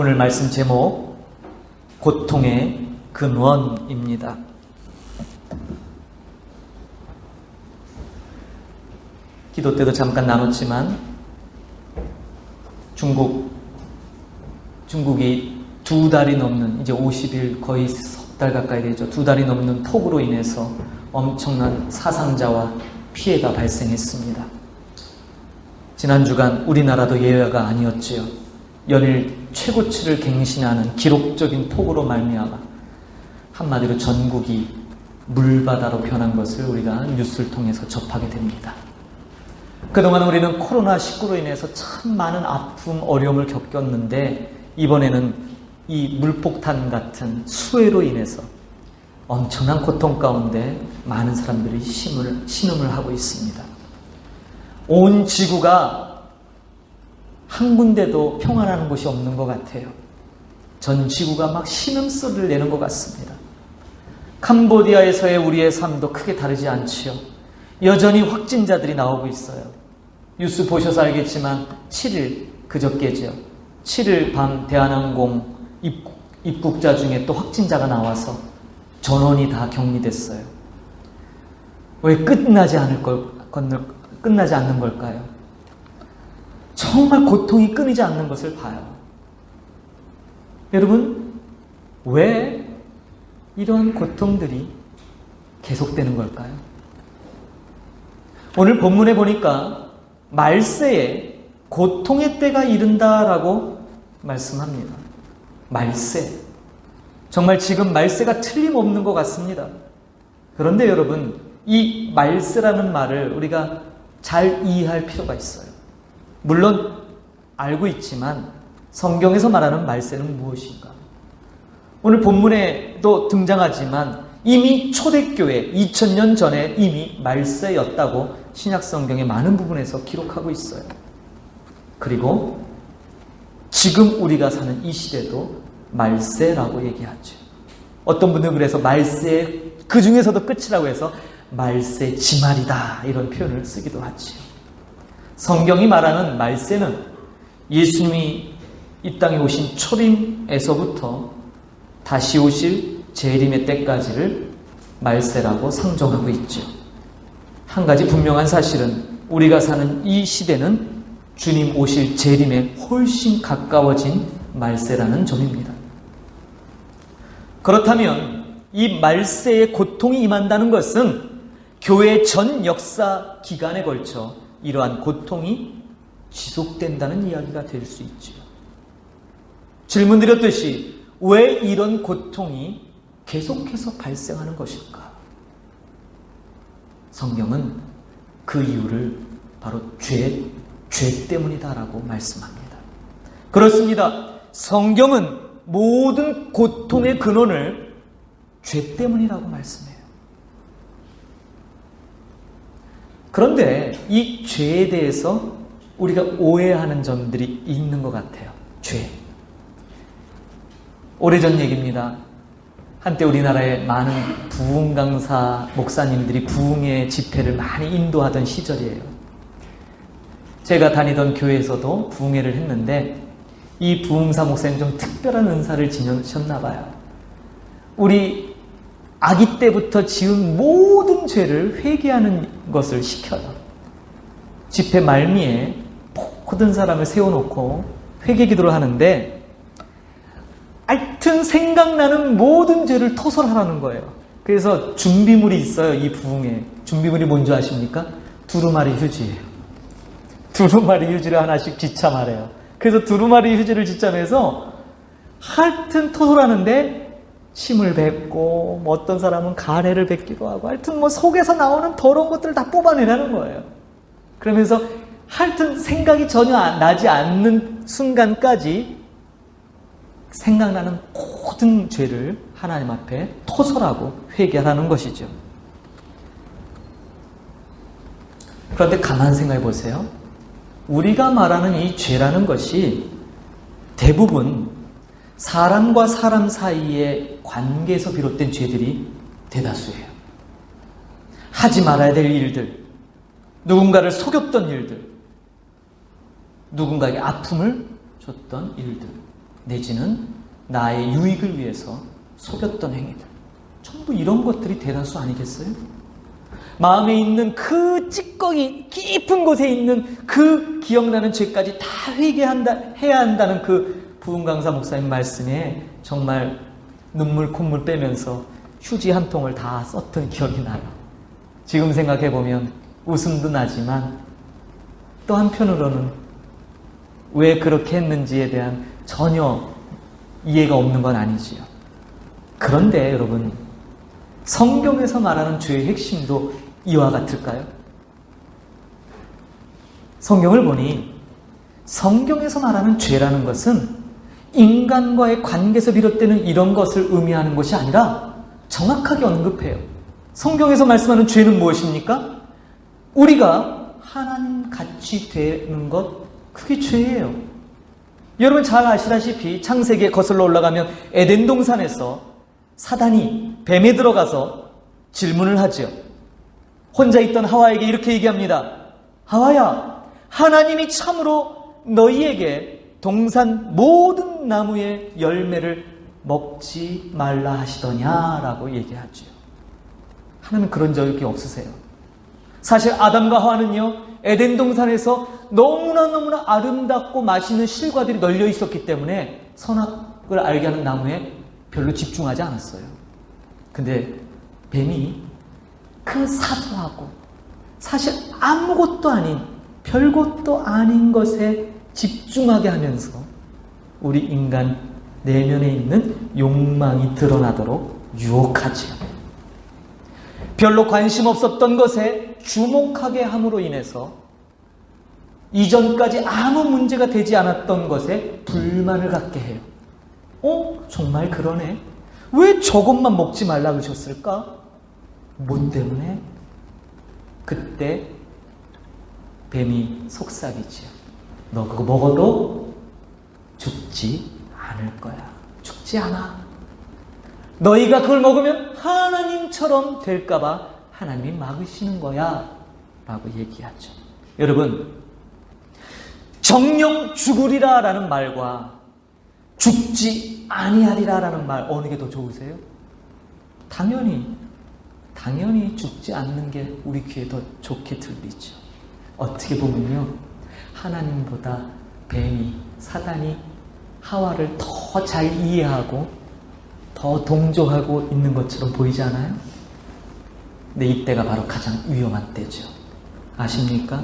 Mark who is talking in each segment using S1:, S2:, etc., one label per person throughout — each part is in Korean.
S1: 오늘 말씀 제목 고통의 근원입니다. 기도 때도 잠깐 나눴지만 중국이 2달이 넘는, 이제 50일, 거의 석 달 가까이 되죠. 2달이 넘는 폭우로 인해서 엄청난 사상자와 피해가 발생했습니다. 지난 주간 우리나라도 예외가 아니었지요. 연일 최고치를 갱신하는 기록적인 폭우로 말미암아 한마디로 전국이 물바다로 변한 것을 우리가 뉴스를 통해서 접하게 됩니다. 그동안 우리는 코로나19로 인해서 참 많은 아픔, 어려움을 겪었는데 이번에는 이 물폭탄 같은 수해로 인해서 엄청난 고통 가운데 많은 사람들이 신음을 하고 있습니다. 온 지구가 한 군데도 평안한 곳이 없는 것 같아요. 전 지구가 막 신음소리를 내는 것 같습니다. 캄보디아에서의 우리의 삶도 크게 다르지 않지요. 여전히 확진자들이 나오고 있어요. 뉴스 보셔서 알겠지만 7일, 그저께죠. 7일 밤 대한항공 입국자 중에 또 확진자가 나와서 전원이 다 격리됐어요. 왜 끝나지 않는 걸까요? 정말 고통이 끊이지 않는 것을 봐요. 여러분, 왜 이러한 고통들이 계속되는 걸까요? 오늘 본문에 보니까 말세에 고통의 때가 이른다라고 말씀합니다. 말세. 정말 지금 말세가 틀림없는 것 같습니다. 그런데 여러분, 이 말세라는 말을 우리가 잘 이해할 필요가 있어요. 물론 알고 있지만 성경에서 말하는 말세는 무엇인가? 오늘 본문에도 등장하지만 이미 초대교회 2000년 전에 이미 말세였다고 신약성경의 많은 부분에서 기록하고 있어요. 그리고 지금 우리가 사는 이 시대도 말세라고 얘기하죠. 어떤 분들은 그래서 말세, 그 중에서도 끝이라고 해서 말세 지말이다 이런 표현을 쓰기도 하지요. 성경이 말하는 말세는 예수님이 이 땅에 오신 초림에서부터 다시 오실 재림의 때까지를 말세라고 상정하고 있죠. 한 가지 분명한 사실은 우리가 사는 이 시대는 주님 오실 재림에 훨씬 가까워진 말세라는 점입니다. 그렇다면 이 말세의 고통이 임한다는 것은 교회 전 역사 기간에 걸쳐 이러한 고통이 지속된다는 이야기가 될 수 있지요. 질문 드렸듯이 왜 이런 고통이 계속해서 발생하는 것일까? 성경은 그 이유를 바로 죄 때문이다라고 말씀합니다. 그렇습니다. 성경은 모든 고통의 근원을 죄 때문이라고 말씀해요. 그런데 이 죄에 대해서 우리가 오해하는 점들이 있는 것 같아요. 죄. 오래전 얘기입니다. 한때 우리나라에 많은 부흥 강사 목사님들이 부흥의 집회를 많이 인도하던 시절이에요. 제가 다니던 교회에서도 부흥회를 했는데 이 부흥사 목사님 좀 특별한 은사를 지니셨나 봐요. 우리 아기 때부터 지은 모든 죄를 회개하는 것을 시켜요. 집회 말미에 모든 사람을 세워놓고 회개 기도를 하는데 하여튼 생각나는 모든 죄를 토설하라는 거예요. 그래서 준비물이 있어요. 이 부흥회. 준비물이 뭔지 아십니까? 두루마리 휴지예요. 두루마리 휴지를 하나씩 지참하래요. 그래서 두루마리 휴지를 지참해서 하여튼 토설하는데 침을 뱉고 뭐 어떤 사람은 가래를 뱉기도 하고 하여튼 뭐 속에서 나오는 더러운 것들을 다 뽑아내라는 거예요. 그러면서 하여튼 생각이 전혀 나지 않는 순간까지 생각나는 모든 죄를 하나님 앞에 토설하고 회개하라는 것이죠. 그런데 가만 생각해 보세요. 우리가 말하는 이 죄라는 것이 대부분 사람과 사람 사이의 관계에서 비롯된 죄들이 대다수예요. 하지 말아야 될 일들, 누군가를 속였던 일들, 누군가에게 아픔을 줬던 일들, 내지는 나의 유익을 위해서 속였던 행위들. 전부 이런 것들이 대다수 아니겠어요? 마음에 있는 그 찌꺼기 깊은 곳에 있는 그 기억나는 죄까지 다 회개해야 한다는 그 부흥 강사 목사님 말씀에 정말 눈물 콧물 빼면서 휴지 한 통을 다 썼던 기억이 나요. 지금 생각해보면 웃음도 나지만 또 한편으로는 왜 그렇게 했는지에 대한 전혀 이해가 없는 건 아니지요. 그런데 여러분, 성경에서 말하는 죄의 핵심도 이와 같을까요? 성경을 보니 성경에서 말하는 죄라는 것은 인간과의 관계에서 비롯되는 이런 것을 의미하는 것이 아니라 정확하게 언급해요. 성경에서 말씀하는 죄는 무엇입니까? 우리가 하나님 같이 되는 것, 그게 죄예요. 여러분 잘 아시다시피 창세기에 거슬러 올라가면 에덴 동산에서 사단이 뱀에 들어가서 질문을 하죠. 혼자 있던 하와에게 이렇게 얘기합니다. 하와야, 하나님이 참으로 너희에게 동산 모든 나무의 열매를 먹지 말라 하시더냐라고 얘기하죠. 하나님 그런 적이 없으세요. 사실 아담과 하와는요, 에덴 동산에서 너무나 아름답고 맛있는 실과들이 널려 있었기 때문에 선악을 알게 하는 나무에 별로 집중하지 않았어요. 근데 뱀이 그 사소하고 사실 아무것도 아닌 별것도 아닌 것에 집중하게 하면서 우리 인간 내면에 있는 욕망이 드러나도록 유혹하지요. 별로 관심 없었던 것에 주목하게 함으로 인해서 이전까지 아무 문제가 되지 않았던 것에 불만을 갖게 해요. 정말 그러네. 왜 저것만 먹지 말라 그러셨을까? 뭐 때문에? 그때 뱀이 속삭이지요. 너 그거 먹어도 죽지 않을 거야. 죽지 않아. 너희가 그걸 먹으면 하나님처럼 될까봐 하나님이 막으시는 거야 라고 얘기하죠. 여러분, 정령 죽으리라 라는 말과 죽지 아니하리라 라는 말, 어느 게 더 좋으세요? 당연히 죽지 않는 게 우리 귀에 더 좋게 들리죠. 어떻게 보면요, 하나님보다 뱀이, 사단이 하와를 더 잘 이해하고 더 동조하고 있는 것처럼 보이지 않아요? 근데 이때가 바로 가장 위험한 때죠. 아십니까?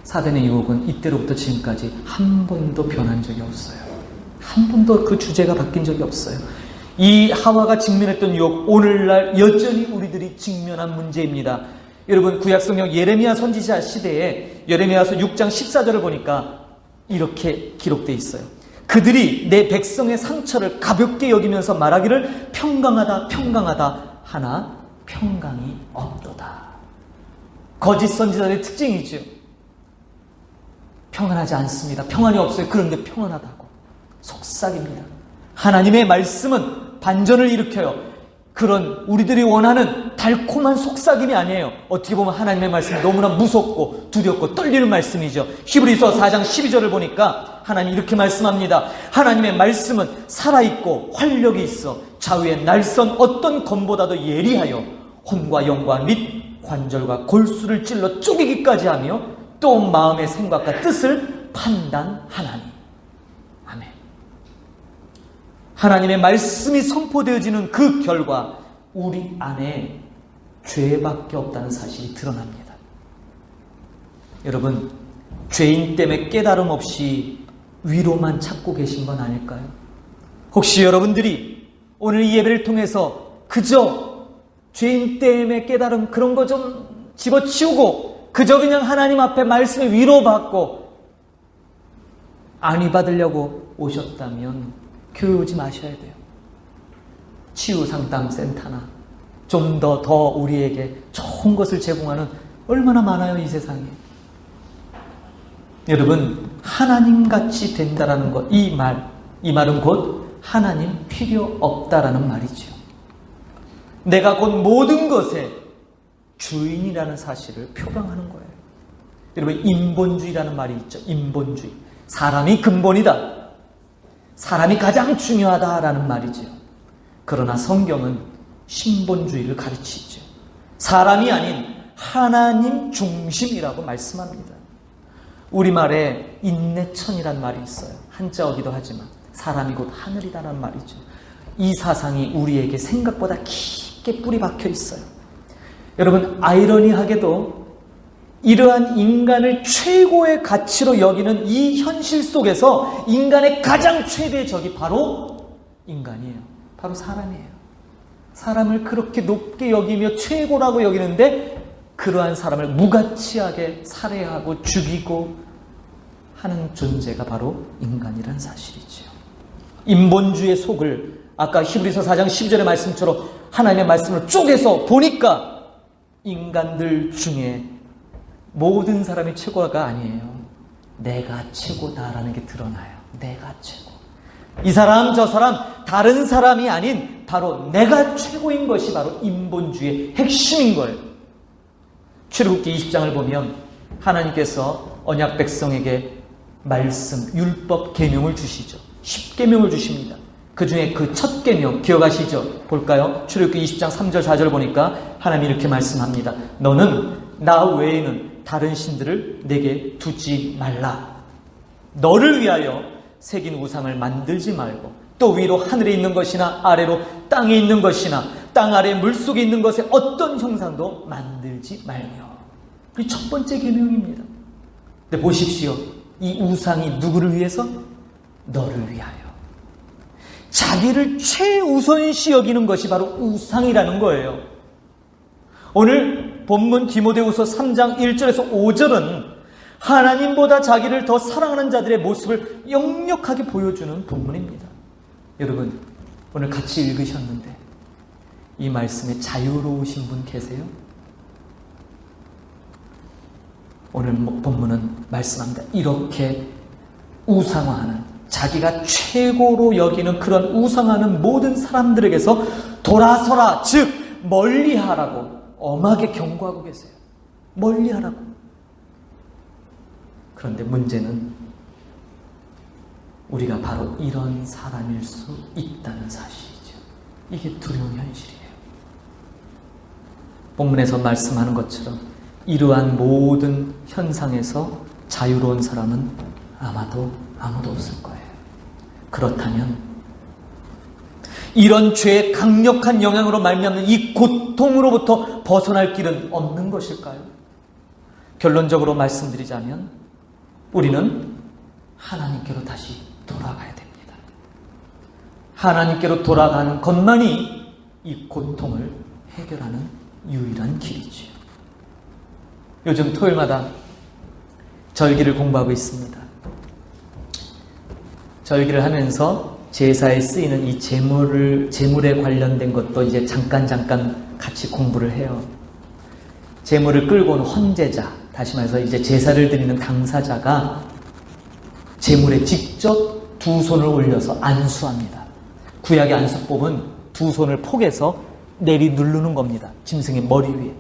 S1: 사단의 유혹은 이때로부터 지금까지 한 번도 변한 적이 없어요. 한 번도 그 주제가 바뀐 적이 없어요. 이 하와가 직면했던 유혹, 오늘날 여전히 우리들이 직면한 문제입니다. 여러분, 구약성경 예레미야 선지자 시대에 예레미야서 6장 14절을 보니까 이렇게 기록되어 있어요. 그들이 내 백성의 상처를 가볍게 여기면서 말하기를 평강하다 하나 평강이 없도다. 거짓 선지자들의 특징이죠. 평안하지 않습니다. 평안이 없어요. 그런데 평안하다고 속삭입니다. 하나님의 말씀은 반전을 일으켜요. 그런 우리들이 원하는 달콤한 속삭임이 아니에요. 어떻게 보면 하나님의 말씀이 너무나 무섭고 두렵고 떨리는 말씀이죠. 히브리서 4장 12절을 보니까 하나님 이렇게 말씀합니다. 하나님의 말씀은 살아있고 활력이 있어 좌우의 날선 어떤 검보다도 예리하여 혼과 영과 및 관절과 골수를 찔러 쪼개기까지 하며 또 마음의 생각과 뜻을 판단하나니. 아멘. 하나님의 말씀이 선포되어지는 그 결과 우리 안에 죄밖에 없다는 사실이 드러납니다. 여러분, 죄인 때문에 깨달음 없이 위로만 찾고 계신 건 아닐까요? 혹시 여러분들이 오늘 이 예배를 통해서 그저 죄인 때문에 깨달음 그런 거 좀 집어치우고 그저 그냥 하나님 앞에 말씀에 위로받고 안위 받으려고 오셨다면 교회 오지 마셔야 돼요. 치유상담센터나 좀 더 우리에게 좋은 것을 제공하는 얼마나 많아요, 이 세상에. 여러분, 하나님같이 된다라는 것, 이 말은 곧 하나님 필요 없다라는 말이죠. 내가 곧 모든 것의 주인이라는 사실을 표방하는 거예요. 여러분, 인본주의라는 말이 있죠. 인본주의. 사람이 근본이다. 사람이 가장 중요하다라는 말이죠. 그러나 성경은 신본주의를 가르치죠. 사람이 아닌 하나님 중심이라고 말씀합니다. 우리말에 인내천이란 말이 있어요. 한자어기도 하지만 사람이 곧 하늘이라는 말이죠. 이 사상이 우리에게 생각보다 깊게 뿌리 박혀 있어요. 여러분, 아이러니하게도 이러한 인간을 최고의 가치로 여기는 이 현실 속에서 인간의 가장 최대의 적이 바로 인간이에요. 바로 사람이에요. 사람을 그렇게 높게 여기며 최고라고 여기는데 그러한 사람을 무가치하게 살해하고 죽이고 하는 존재가 바로 인간이라는 사실이죠. 인본주의의 속을 아까 히브리서 4장 12절의 말씀처럼 하나님의 말씀을 쪼개서 보니까 인간들 중에 모든 사람이 최고가 아니에요. 내가 최고다라는 게 드러나요. 내가 최고. 이 사람 저 사람 다른 사람이 아닌 바로 내가 최고인 것이 바로 인본주의의 핵심인 거예요. 출애굽기 20장을 보면 하나님께서 언약 백성에게 말씀, 율법, 계명을 주시죠. 10계명을 주십니다. 그 중에 그 첫 계명 기억하시죠? 볼까요? 출애굽기 20장 3절 4절 보니까 하나님이 이렇게 말씀합니다. 너는 나 외에는 다른 신들을 내게 두지 말라. 너를 위하여 새긴 우상을 만들지 말고 또 위로 하늘에 있는 것이나 아래로 땅에 있는 것이나 땅 아래 물속에 있는 것에 어떤 형상도 만들지 말며. 이 첫 번째 계명입니다. 근데 보십시오. 이 우상이 누구를 위해서? 너를 위하여. 자기를 최우선시 여기는 것이 바로 우상이라는 거예요. 오늘 본문 디모데후서 3장 1절에서 5절은 하나님보다 자기를 더 사랑하는 자들의 모습을 역력하게 보여주는 본문입니다. 여러분, 오늘 같이 읽으셨는데 이 말씀에 자유로우신 분 계세요? 오늘 본문은 말씀합니다. 이렇게 우상화하는, 자기가 최고로 여기는 그런 우상하는 모든 사람들에게서 돌아서라, 즉 멀리하라고 엄하게 경고하고 계세요. 멀리하라고. 그런데 문제는 우리가 바로 이런 사람일 수 있다는 사실이죠. 이게 두려운 현실이에요. 본문에서 말씀하는 것처럼 이러한 모든 현상에서 자유로운 사람은 아마도 아무도 없을 거예요. 그렇다면 이런 죄의 강력한 영향으로 말미암는 이 고통으로부터 벗어날 길은 없는 것일까요? 결론적으로 말씀드리자면 우리는 하나님께로 다시 돌아가야 됩니다. 하나님께로 돌아가는 것만이 이 고통을 해결하는 유일한 길이지요. 요즘 토요일마다 절기를 공부하고 있습니다. 절기를 하면서 제사에 쓰이는 이 제물에 관련된 것도 이제 잠깐 같이 공부를 해요. 제물을 끌고 온 헌제자, 다시 말해서 이제 제사를 드리는 당사자가 제물에 직접 두 손을 올려서 안수합니다. 구약의 안수법은 두 손을 포개서 내리 누르는 겁니다. 짐승의 머리 위에.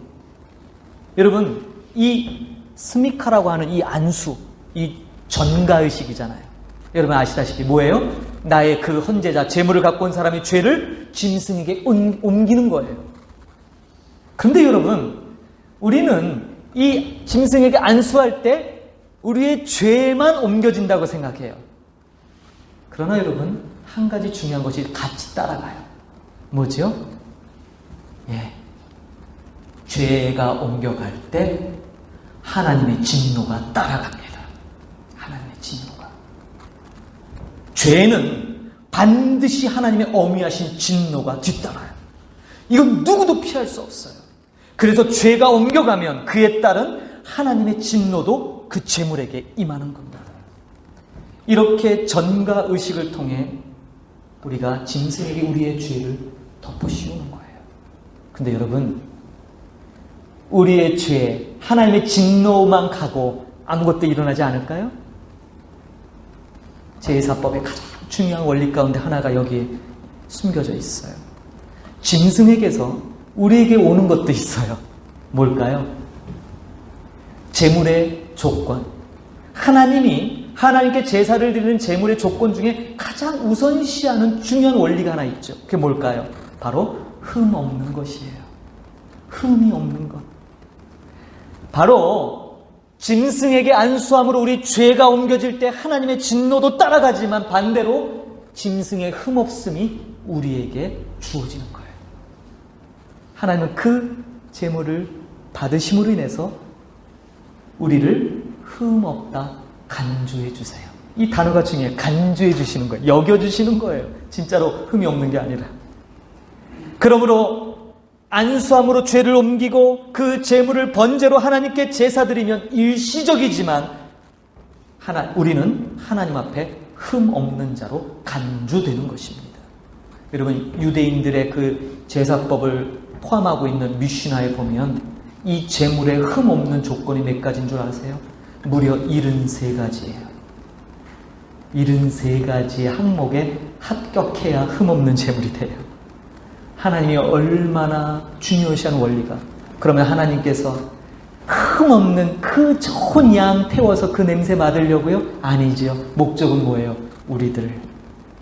S1: 여러분, 이 스미카라고 하는 이 안수, 이 전가의식이잖아요. 여러분 아시다시피 뭐예요? 나의 그 헌제자, 제물을 갖고 온 사람이 죄를 짐승에게 옮기는 거예요. 그런데 여러분, 우리는 이 짐승에게 안수할 때 우리의 죄만 옮겨진다고 생각해요. 그러나 여러분, 한 가지 중요한 것이 같이 따라가요. 뭐죠? 죄가 옮겨갈 때 하나님의 진노가 따라갑니다. 하나님의 진노가. 죄는 반드시 하나님의 어미하신 진노가 뒤따라요. 이건 누구도 피할 수 없어요. 그래서 죄가 옮겨가면 그에 따른 하나님의 진노도 그 재물에게 임하는 겁니다. 이렇게 전가의식을 통해 우리가 짐승에게 우리의 죄를 덮어씌우는 거예요. 근데 여러분, 우리의 죄에 하나님의 진노만 가고 아무것도 일어나지 않을까요? 제사법의 가장 중요한 원리 가운데 하나가 여기에 숨겨져 있어요. 짐승에게서 우리에게 오는 것도 있어요. 뭘까요? 제물의 조건. 하나님이 하나님께 제사를 드리는 제물의 조건 중에 가장 우선시하는 중요한 원리가 하나 있죠. 그게 뭘까요? 바로 흠 없는 것이에요. 흠이 없는 것. 바로 짐승에게 안수함으로 우리 죄가 옮겨질 때 하나님의 진노도 따라가지만 반대로 짐승의 흠 없음이 우리에게 주어지는 거예요. 하나님은 그 제물을 받으심으로 인해서 우리를 흠 없다 간주해 주세요. 이 단어가 중요해요. 간주해 주시는 거예요. 여겨주시는 거예요. 진짜로 흠이 없는 게 아니라. 그러므로 안수함으로 죄를 옮기고 그 제물을 번제로 하나님께 제사드리면 일시적이지만 우리는 하나님 앞에 흠 없는 자로 간주되는 것입니다. 여러분, 유대인들의 그 제사법을 포함하고 있는 미슈나에 보면 이 제물의 흠 없는 조건이 몇 가지인 줄 아세요? 무려 73가지예요. 73가지의 항목에 합격해야 흠 없는 제물이 돼요. 하나님이 얼마나 중요시하는 원리가. 그러면 하나님께서 흠 없는 그 좋은 양 태워서 그 냄새 맡으려고요? 아니지요. 목적은 뭐예요? 우리들,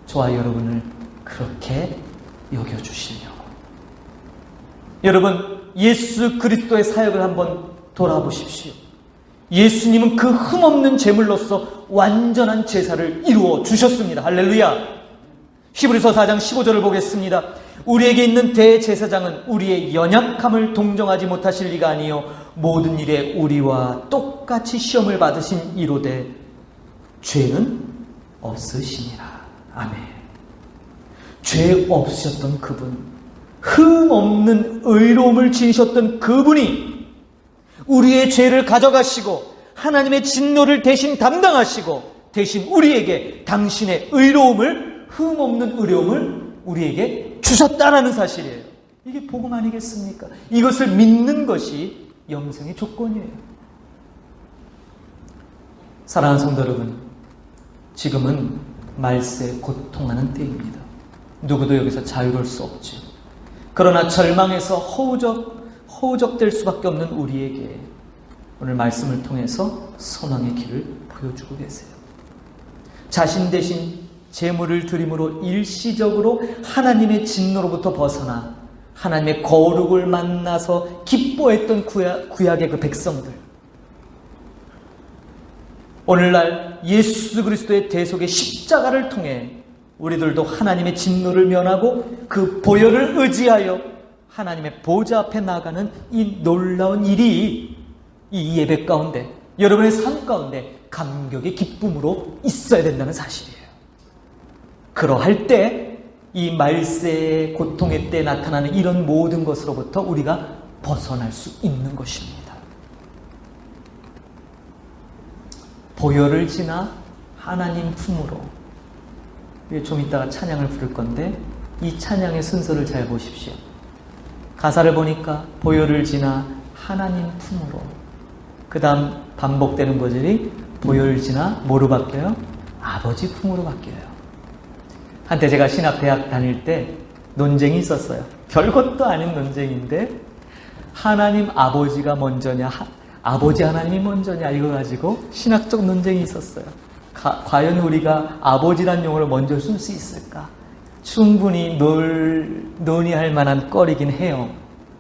S1: 저와 여러분을 그렇게 여겨주시려고. 여러분, 예수 그리스도의 사역을 한번 돌아보십시오. 예수님은 그 흠없는 제물로서 완전한 제사를 이루어 주셨습니다. 할렐루야. 히브리서 4장 15절을 보겠습니다. 우리에게 있는 대제사장은 우리의 연약함을 동정하지 못하실 리가 아니요 모든 일에 우리와 똑같이 시험을 받으신 이로되 죄는 없으시니라. 아멘. 죄 없으셨던 그분, 흠 없는 의로움을 지니셨던 그분이 우리의 죄를 가져가시고 하나님의 진노를 대신 담당하시고 대신 우리에게 당신의 의로움을, 흠 없는 의로움을 우리에게 주셨다라는 사실이에요. 이게 복음 아니겠습니까? 이것을 믿는 것이 영생의 조건이에요. 사랑하는 성도 여러분, 지금은 말세에 고통하는 때입니다. 누구도 여기서 자유로울 수 없지. 그러나 절망에서 허우적될 수밖에 없는 우리에게 오늘 말씀을 통해서 소망의 길을 보여주고 계세요. 자신 대신 제물을 드림으로 일시적으로 하나님의 진노로부터 벗어나 하나님의 거룩을 만나서 기뻐했던 구약의 그 백성들, 오늘날 예수 그리스도의 대속의 십자가를 통해 우리들도 하나님의 진노를 면하고 그 보혈을 의지하여 하나님의 보좌 앞에 나가는 이 놀라운 일이 이 예배 가운데, 여러분의 삶 가운데 감격의 기쁨으로 있어야 된다는 사실이에요. 그러할 때 이 말세의 고통의 때 나타나는 이런 모든 것으로부터 우리가 벗어날 수 있는 것입니다. 보혈을 지나 하나님 품으로. 좀 이따가 찬양을 부를 건데 이 찬양의 순서를 잘 보십시오. 가사를 보니까 보혈을 지나 하나님 품으로, 그 다음 반복되는 구절이 보혈을 지나 뭐로 바뀌어요? 아버지 품으로 바뀌어요. 한때 제가 신학대학 다닐 때 논쟁이 있었어요. 별것도 아닌 논쟁인데 하나님 아버지가 먼저냐 아버지 하나님이 먼저냐 이거 가지고 신학적 논쟁이 있었어요. 과연 우리가 아버지란 용어를 먼저 쓸 수 있을까? 충분히 논의할 만한 거리긴 해요.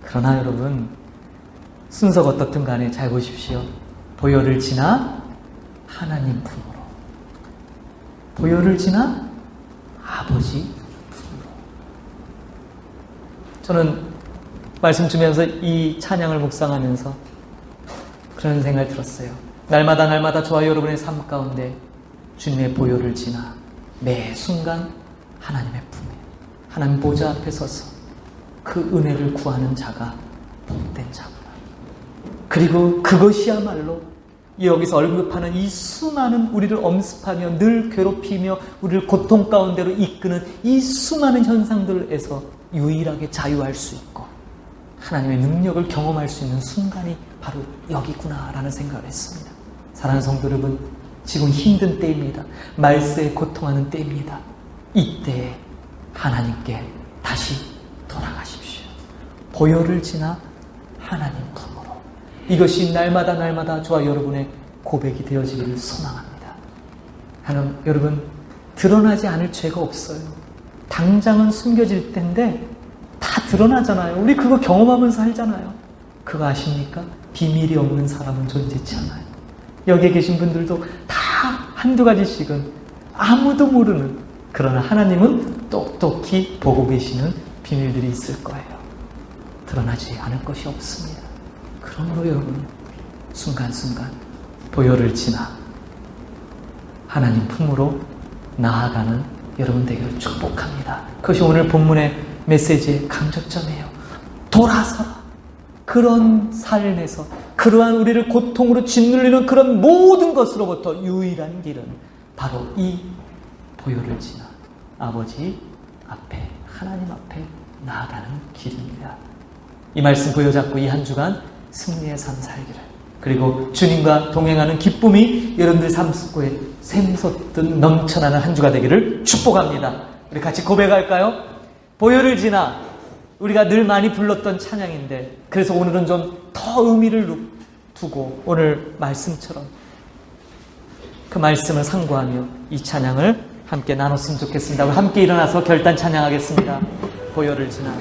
S1: 그러나 여러분, 순서가 어떻든 간에 잘 보십시오. 보혈을 지나 하나님 품으로, 보혈을 지나 아버지 품으로. 저는 말씀 주면서 이 찬양을 묵상하면서 그런 생각이 들었어요. 날마다 저와 여러분의 삶 가운데 주님의 보혈을 지나 매 순간 하나님의 품에, 하나님 보좌 앞에 서서 그 은혜를 구하는 자가 복된 자구나. 그리고 그것이야말로 여기서 언급하는 이 수많은 우리를 엄습하며 늘 괴롭히며 우리를 고통 가운데로 이끄는 이 수많은 현상들에서 유일하게 자유할 수 있고 하나님의 능력을 경험할 수 있는 순간이 바로 여기구나라는 생각을 했습니다. 사랑하는 성도 여러분, 지금 힘든 때입니다. 말세에 고통하는 때입니다. 이때에 하나님께 다시 돌아가십시오. 보혈을 지나 하나님 품으로. 이것이 날마다 저와 여러분의 고백이 되어지기를 소망합니다. 하나님, 여러분, 드러나지 않을 죄가 없어요. 당장은 숨겨질 텐데 다 드러나잖아요. 우리 그거 경험하면서 살잖아요. 그거 아십니까? 비밀이 없는 사람은 존재치 않아요. 여기에 계신 분들도 다 한두 가지씩은 아무도 모르는, 그러나 하나님은 똑똑히 보고 계시는 비밀들이 있을 거예요. 드러나지 않을 것이 없습니다. 그러므로 여러분, 순간순간 보혈을 지나 하나님 품으로 나아가는 여러분 되기를 축복합니다. 그것이 오늘 본문의 메시지의 강조점이에요. 돌아서라. 그런 삶에서, 그러한 우리를 고통으로 짓눌리는 그런 모든 것으로부터 유일한 길은 바로 이 보혈을 지나 아버지 앞에, 하나님 앞에 나아가는 길입니다. 이 말씀 보여잡고 이 한 주간 승리의 삶 살기를, 그리고 주님과 동행하는 기쁨이 여러분들 삶 속에 샘솟듯 넘쳐나는 한 주가 되기를 축복합니다. 우리 같이 고백할까요? 보혈을 지나, 우리가 늘 많이 불렀던 찬양인데, 그래서 오늘은 좀 더 의미를 두고 오늘 말씀처럼 그 말씀을 상고하며 이 찬양을 함께 나눴으면 좋겠습니다. 함께 일어나서 결단 찬양하겠습니다. 보혈을 지나.